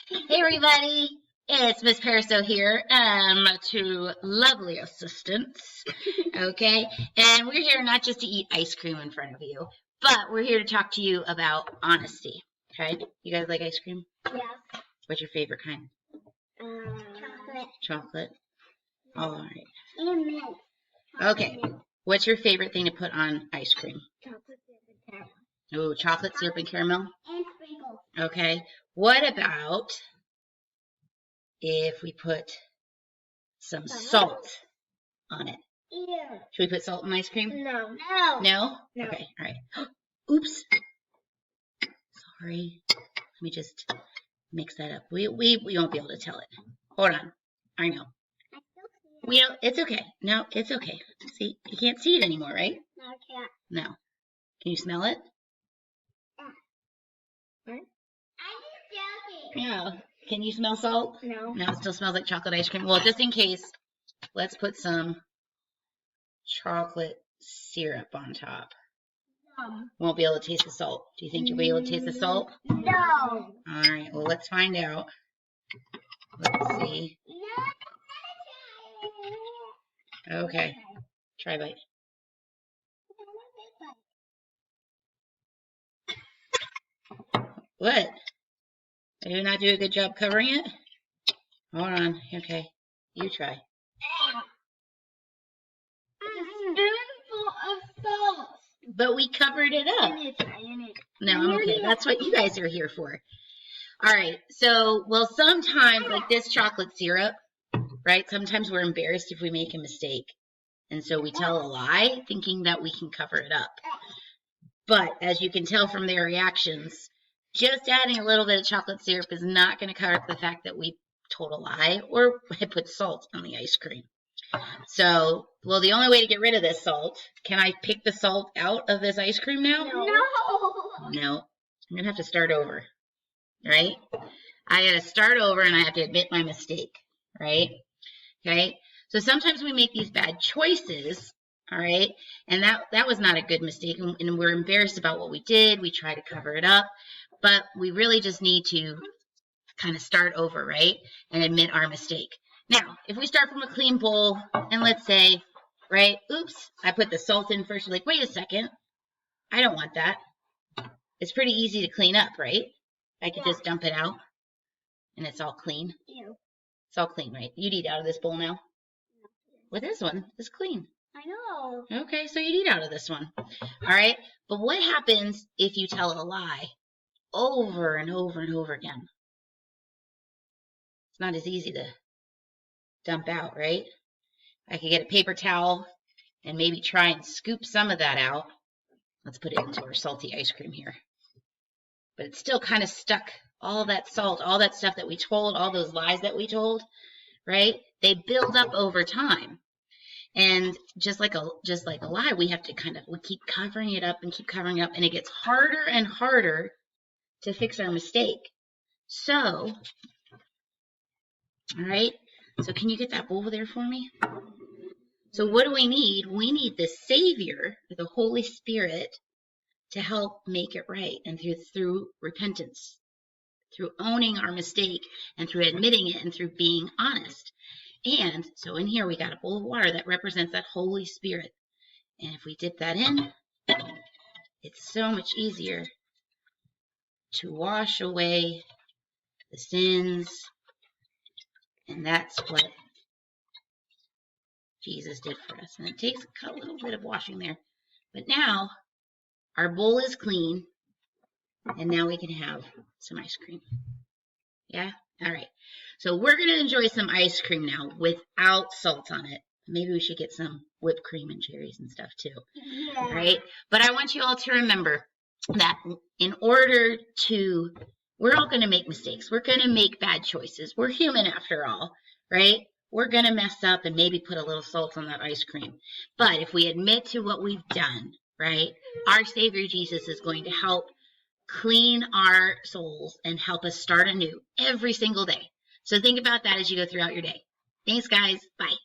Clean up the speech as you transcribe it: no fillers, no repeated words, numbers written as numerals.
Hey everybody, it's Miss Paraso here, my two lovely assistants, okay? And we're here not just to eat ice cream in front of you, but we're here to talk to you about honesty, okay? You guys like ice cream? Yes. What's your favorite kind? Chocolate. Chocolate? All right. And mint. Okay. What's your favorite thing to put on ice cream? Chocolate syrup and caramel. Oh, chocolate syrup and caramel? And sprinkles. Okay. What about if we put some salt on it? Ew. Should we put salt in ice cream? No. No. No? No. Okay, all right. Oops. Sorry. Let me just mix that up. We won't be able to tell it. Hold on. I know. I still see it. It's okay. No, it's okay. See, you can't see it anymore, right? No, I can't. No. Can you smell it? What? I'm just joking. Yeah. Can you smell salt? No. No, it still smells like chocolate ice cream. Well, just in case, let's put some chocolate syrup on top. Won't be able to taste the salt. Do you think you'll be able to taste the salt? No. All right. Well, let's find out. Let's see. No. Okay. Try bite. What? Did you not do a good job covering it? Hold on. Okay. You try. A spoonful of salt. But we covered it up. No, I'm okay. That's what you guys are here for. All right. So, well, sometimes, like this chocolate syrup, right? Sometimes we're embarrassed if we make a mistake. And so we tell a lie thinking that we can cover it up. But as you can tell from their reactions, just adding a little bit of chocolate syrup is not going to cover up the fact that we told a lie or put salt on the ice cream. So, well, the only way to get rid of this salt, can I pick the salt out of this ice cream now? No. I'm going to have to start over, right? I got to start over and I have to admit my mistake, right? Okay. So sometimes we make these bad choices, all right? And that was not a good mistake. And we're embarrassed about what we did. We try to cover it up. But we really just need to kind of start over, right? And admit our mistake. Now, if we start from a clean bowl, and let's say, right, oops, I put the salt in first. You're like, wait a second. I don't want that. It's pretty easy to clean up, right? I could just dump it out, and it's all clean. Ew. It's all clean, right? You'd eat out of this bowl now? Well, this one is clean. I know. Okay, so you'd eat out of this one. All right? But what happens if you tell a lie over and over and over again? It's not as easy to dump out, right? I could get a paper towel and maybe try and scoop some of that out. Let's put it into our salty ice cream here. But it's still kind of stuck. All that salt, all that stuff that we told, all those lies that we told, right? They build up over time. And just like a lie, we keep covering it up and keep covering it up, and it gets harder and harder to fix our mistake. So, all right, so can you get that bowl there for me? So what do we need? We need the Savior, the Holy Spirit, to help make it right, and through repentance, through owning our mistake, and through admitting it, and through being honest. And so in here we got a bowl of water that represents that Holy Spirit. And if we dip that in, it's so much easier to wash away the sins. And that's what Jesus did for us. And it takes a little bit of washing there. But now our bowl is clean. And now we can have some ice cream. Yeah? All right. So we're going to enjoy some ice cream now without salt on it. Maybe we should get some whipped cream and cherries and stuff too. Yeah. Right? But I want you all to remember that we're all going to make mistakes. We're going to make bad choices. We're human after all, right? We're going to mess up and maybe put a little salt on that ice cream. But if we admit to what we've done, right, our Savior Jesus is going to help clean our souls and help us start anew every single day. So think about that as you go throughout your day. Thanks, guys. Bye.